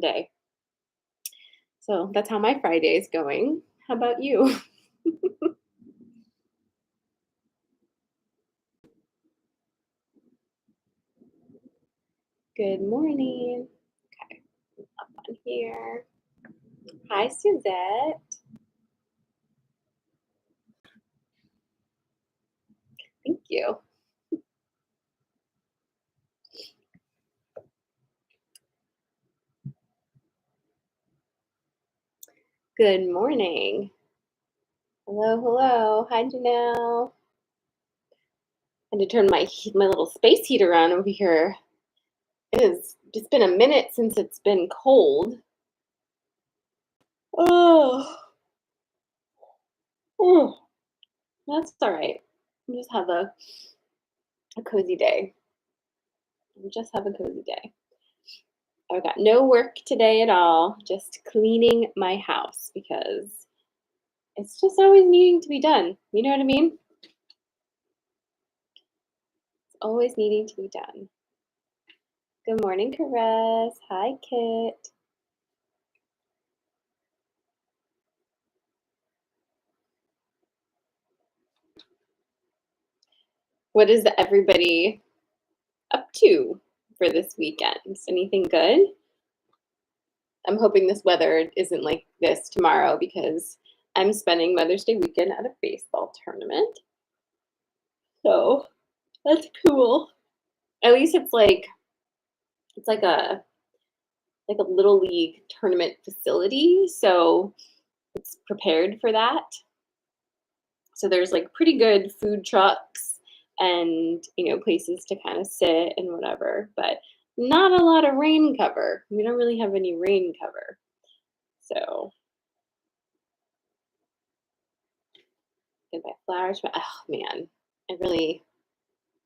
day. So that's how my Friday is going. How about you? Good morning. Okay, up on here. Hi, Suzette. Thank you. Good morning. Hello, hello. Hi, Janelle. I had to turn my little space heater on over here. It has just been a minute since it's been cold. Oh, oh, that's all right. We'll just have a cozy day. We'll just have a cozy day. I've got no work today at all, just cleaning my house because it's just always needing to be done. You know what I mean? It's always needing to be done. Good morning, Caress. Hi, Kit. What is everybody up to for this weekend? Anything good? I'm hoping this weather isn't like this tomorrow because I'm spending Mother's Day weekend at a baseball tournament. So that's cool. At least it's like a little league tournament facility, so it's prepared for that. So there's like pretty good food trucks and places to kind of sit and whatever, but not a lot of rain cover. We don't really have any rain cover. So good buy flowers, but oh man, I really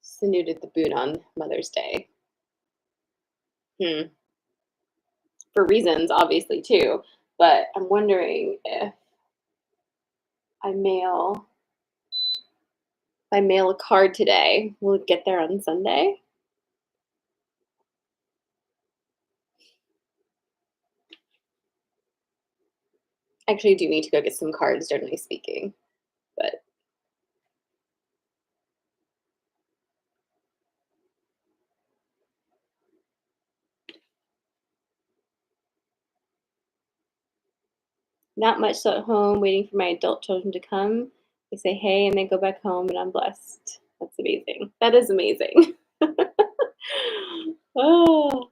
snooted the boot on Mother's Day. For reasons obviously too, but I'm wondering if I mail if I mail a card today, will it get there on Sunday? Actually, I do need to go get some cards, generally speaking, but not much at home, waiting for my adult children to come. They say hey and they go back home, and I'm blessed. That's amazing. That is amazing. Oh,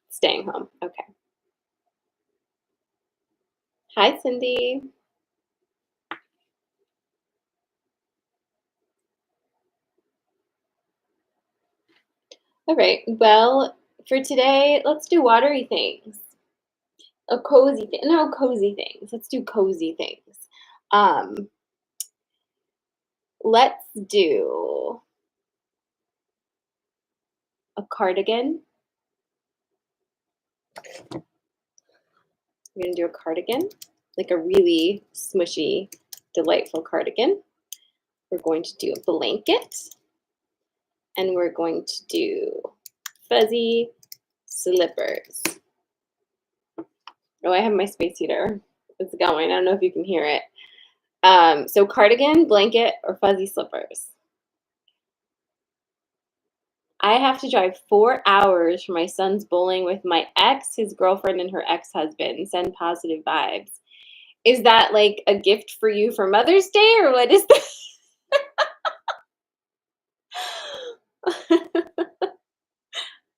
staying home. Okay. Hi, Cindy. All right. Well, for today, let's do watery things. A cozy thing. No, cozy things. Let's do cozy things. Um, let's do a cardigan. We're gonna do a cardigan, like a really smushy, delightful cardigan. We're going to do a blanket, and we're going to do fuzzy slippers. Oh, I have my space heater. It's going. I don't know if you can hear it. So cardigan, blanket, or fuzzy slippers. I have to drive 4 hours for my son's bowling with my ex, his girlfriend, and her ex-husband. Send positive vibes. Is that like a gift for you for Mother's Day, or what is that?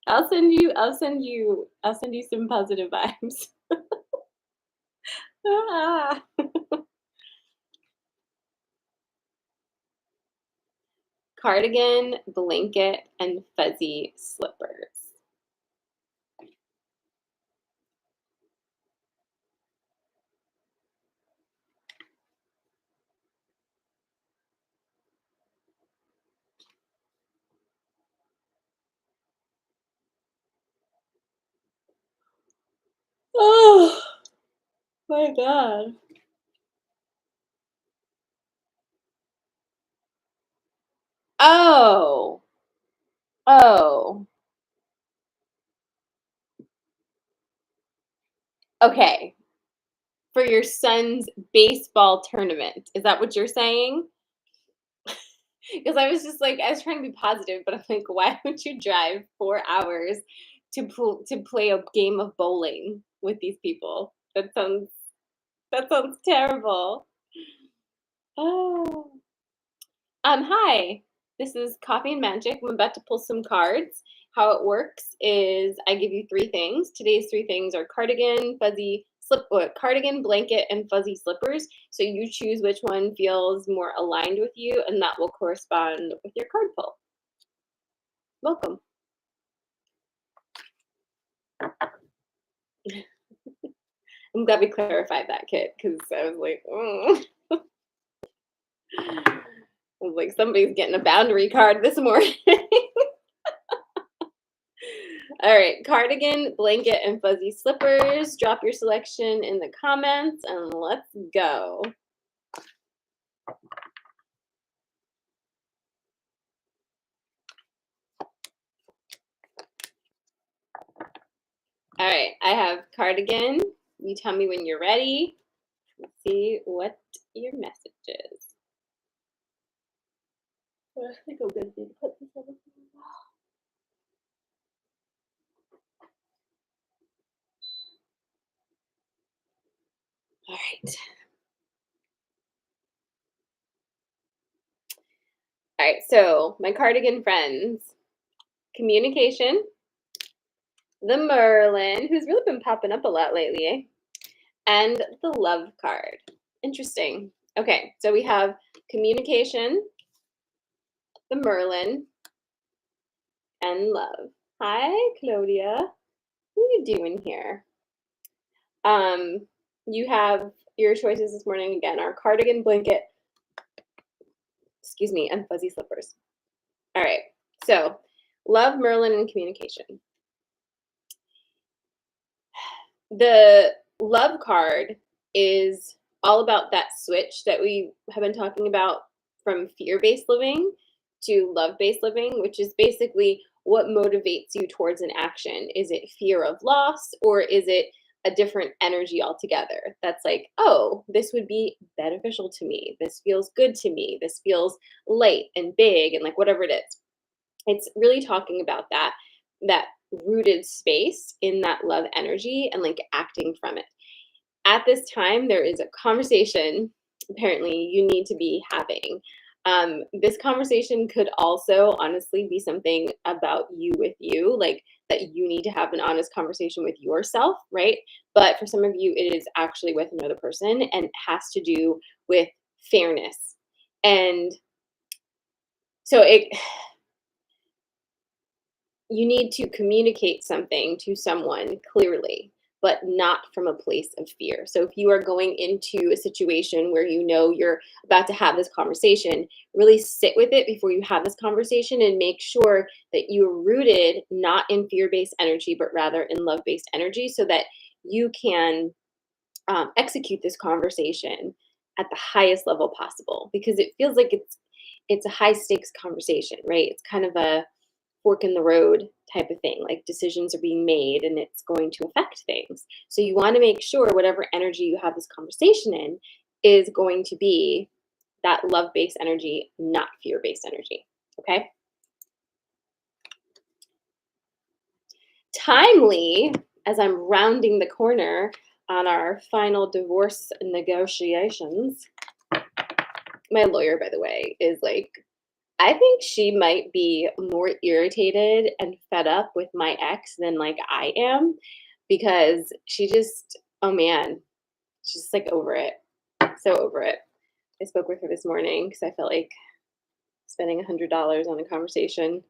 I'll send you some positive vibes. Ah. Cardigan, blanket, and fuzzy slippers. Oh my god. Oh. Oh. Okay. For your son's baseball tournament. Is that what you're saying? Because I was just like, I was trying to be positive, but I'm like, why would you drive 4 hours to play a game of bowling with these people? That sounds terrible. Oh. Hi. This is Coffee and Magic. I'm about to pull some cards. How it works is I give you three things. Today's three things are cardigan, blanket, and fuzzy slippers. So you choose which one feels more aligned with you, and that will correspond with your card pull. Welcome. I'm glad we clarified that, Kit, because I was like, oh. I was like, somebody's getting a boundary card this morning. All right, cardigan, blanket, and fuzzy slippers. Drop your selection in the comments and let's go. All right, I have cardigan. You tell me when you're ready. Let's see what your message is. I think I'm going to put this on the All right. All right, so my cardigan friends, communication, the Merlin, who's really been popping up a lot lately, eh? And the love card. Interesting. Okay, so we have communication, the Merlin, and love. Hi, Claudia. What are you doing here? You have your choices this morning again are cardigan, blanket, excuse me, and fuzzy slippers. All right, so love, Merlin, and communication. The love card is all about that switch that we have been talking about from fear-based living to love-based living, which is basically what motivates you towards an action. Is it fear of loss or is it a different energy altogether? That's like, oh, this would be beneficial to me. This feels good to me. This feels light and big and like whatever it is. It's really talking about that rooted space in that love energy and like acting from it. At this time, there is a conversation apparently you need to be having. This conversation could also honestly be something about you with you, like that you need to have an honest conversation with yourself, right? But for some of you, it is actually with another person and has to do with fairness. And so you need to communicate something to someone clearly, but not from a place of fear. So if you are going into a situation where you know you're about to have this conversation, really sit with it before you have this conversation and make sure that you're rooted not in fear-based energy, but rather in love-based energy so that you can execute this conversation at the highest level possible because it feels like it's a high stakes conversation, right? It's kind of a fork in the road type of thing. Like decisions are being made and it's going to affect things. So you want to make sure whatever energy you have this conversation in is going to be that love based energy, not fear based energy. Okay. Timely, as I'm rounding the corner on our final divorce negotiations. My lawyer, by the way, is like, I think she might be more irritated and fed up with my ex than like I am because she just, oh man, she's just like over it. So over it. I spoke with her this morning because I felt like spending $100 on a conversation.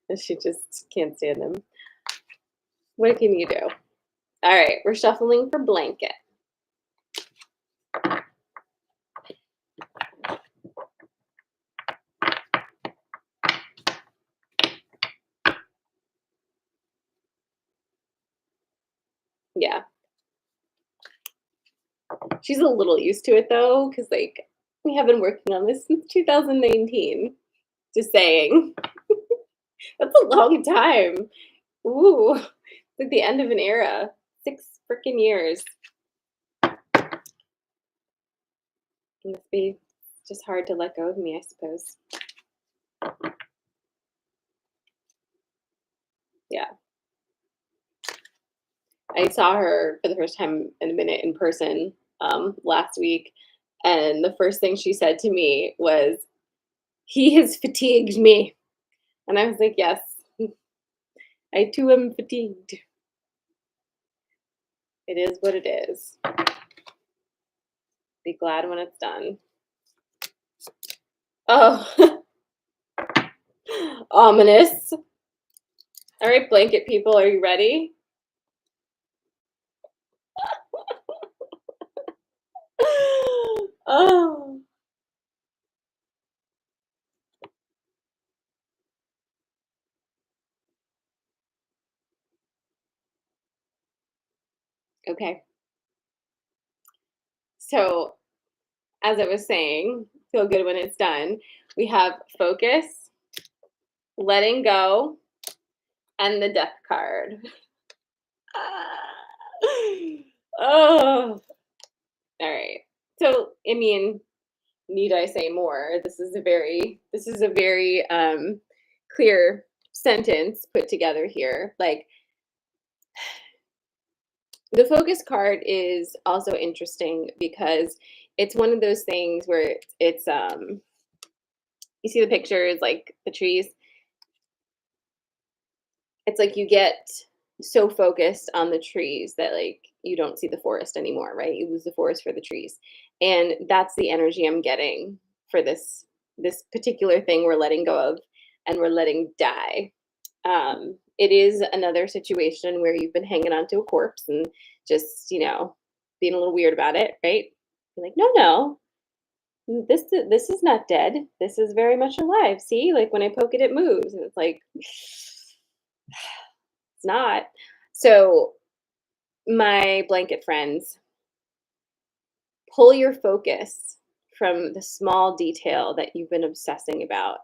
And she just can't stand them. What can you do? All right, we're shuffling for blanket. Yeah. She's a little used to it though, because like We have been working on this since 2019. Just saying. That's a long time. Ooh, it's like the end of an era. 6 freaking years. It must be just hard to let go of me, I suppose. Yeah. I saw her for the first time in a minute in person last week, and the first thing she said to me was, "He has fatigued me." And I was like, "Yes, I too am fatigued. It is what it is. Be glad when it's done." Oh, ominous. All right, blanket people, are you ready? Oh, okay. So, as I was saying, feel good when it's done. We have focus, letting go, and the death card. Oh, all right. So, I mean, need I say more? This is a very clear sentence put together here. Like, the focus card is also interesting because it's one of those things where it's you see the pictures like the trees. It's like you get so focused on the trees that like you don't see the forest anymore, right? You lose the forest for the trees. And that's the energy I'm getting for this particular thing we're letting go of and we're letting die. It is another situation where you've been hanging onto a corpse and just, being a little weird about it, right? You're like, no, no, this is not dead. This is very much alive. See, like when I poke it, it moves, and it's like it's not. So my blanket friends, pull your focus from the small detail that you've been obsessing about.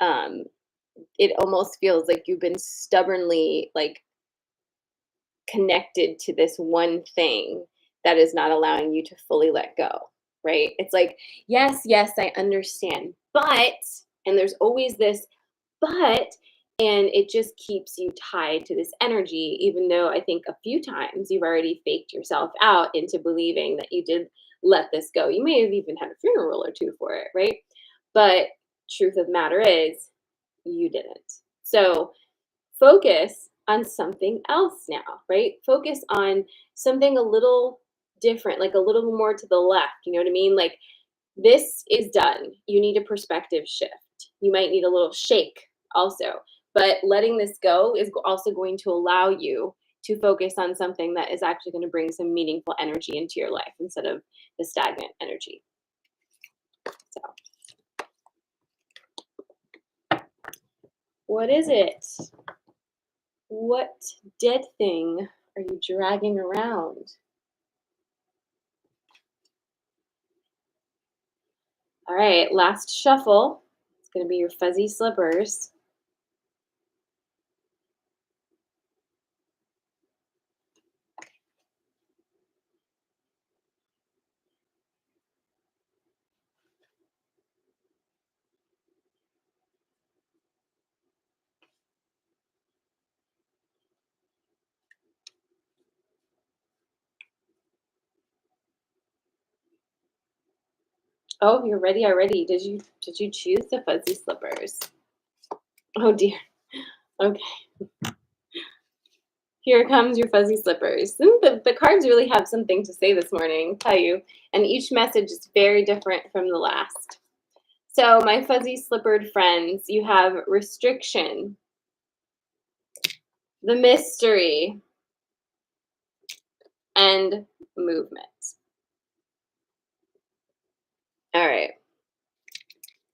Um, it almost feels like you've been stubbornly like connected to this one thing that is not allowing you to fully let go, right? It's like, yes, yes, I understand, but, and there's always this but, and it just keeps you tied to this energy, even though I think a few times you've already faked yourself out into believing that you did let this go. You may have even had a funeral or two for it, right? But truth of the matter is, you didn't. So focus on something else now, right? Focus on something a little different, like a little more to the left. You know what I mean? Like this is done. You need a perspective shift. You might need a little shake also. But letting this go is also going to allow you to focus on something that is actually going to bring some meaningful energy into your life instead of the stagnant energy. So, what is it? What dead thing are you dragging around? All right, last shuffle. It's going to be your fuzzy slippers. Oh, you're ready already. Did you choose the fuzzy slippers? Oh dear. Okay. Here comes your fuzzy slippers. The cards really have something to say this morning, tell you. And each message is very different from the last. So, my fuzzy slippered friends, you have restriction, the mystery, and movement. All right.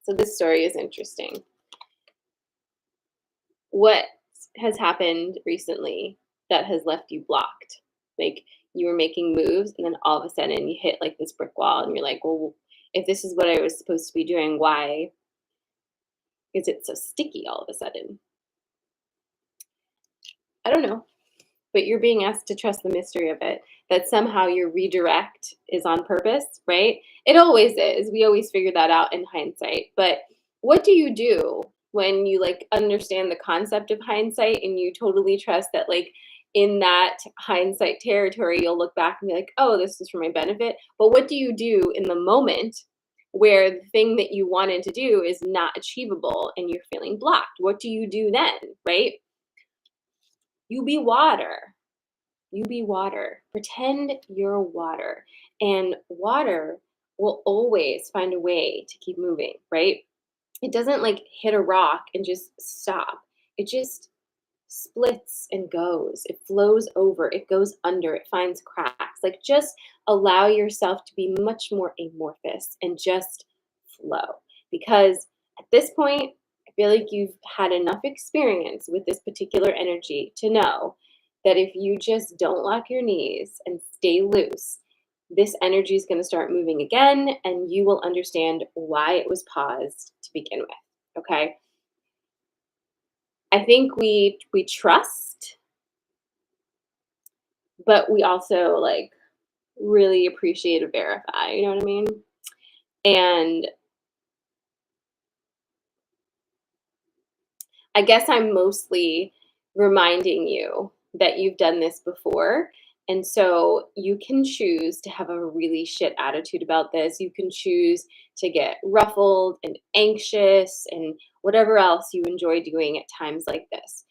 So, this story is interesting. What has happened recently that has left you blocked? Like you were making moves and then all of a sudden you hit like this brick wall and you're like, well, If this is what I was supposed to be doing, why is it so sticky all of a sudden? I don't know. But you're being asked to trust the mystery of it, that somehow your redirect is on purpose, right? It always is. We always figure that out in hindsight. But what do you do when you like understand the concept of hindsight and you totally trust that like in that hindsight territory you'll look back and be like, "Oh, this is for my benefit." But what do you do in the moment where the thing that you wanted to do is not achievable and you're feeling blocked? What do you do then, right? You be water. You be water. Pretend you're water. And water will always find a way to keep moving, right? It doesn't like hit a rock and just stop. It just splits and goes. It flows over. It goes under. It finds cracks. Like just allow yourself to be much more amorphous and just flow. Because at this point, I feel like you've had enough experience with this particular energy to know that if you just don't lock your knees and stay loose, this energy is going to start moving again and you will understand why it was paused to begin with. Okay? I think we trust, but we also like really appreciate to verify, you know what I mean? And I guess I'm mostly reminding you that you've done this before. And so you can choose to have a really shit attitude about this. You can choose to get ruffled and anxious and whatever else you enjoy doing at times like this.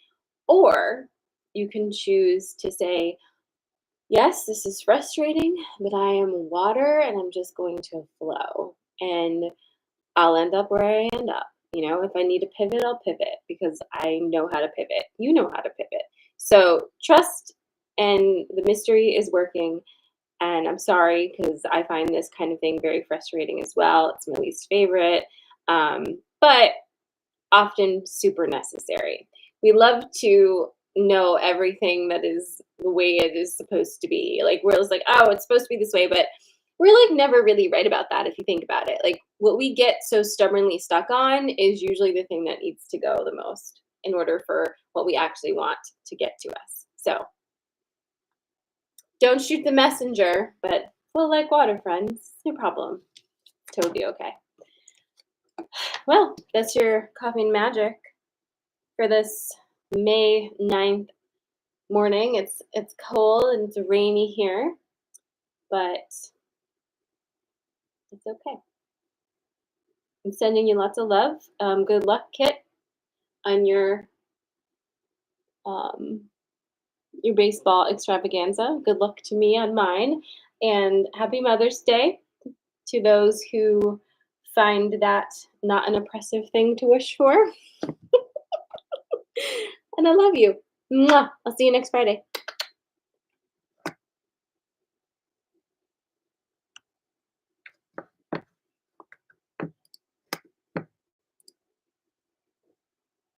Or you can choose to say, yes, this is frustrating, but I am water and I'm just going to flow. And I'll end up where I end up. You know, if I need to pivot, I'll pivot because I know how to pivot. You know how to pivot. So trust and the mystery is working. And I'm sorry because I find this kind of thing very frustrating as well. It's my least favorite, but often super necessary. We love to know everything that is the way it is supposed to be. Like we're just like, oh, it's supposed to be this way, but we're like never really right about that if you think about it. Like what we get so stubbornly stuck on is usually the thing that needs to go the most in order for what we actually want to get to us. So don't shoot the messenger, but flow like water, friends. No problem. Totally okay. Well, that's your coffee and magic for this May 9th morning. It's cold and it's rainy here, but it's okay. I'm sending you lots of love. Good luck, Kit, on um, your baseball extravaganza. Good luck to me on mine, and happy Mother's Day to those who find that not an oppressive thing to wish for. And I love you. Mwah. I'll see you next Friday.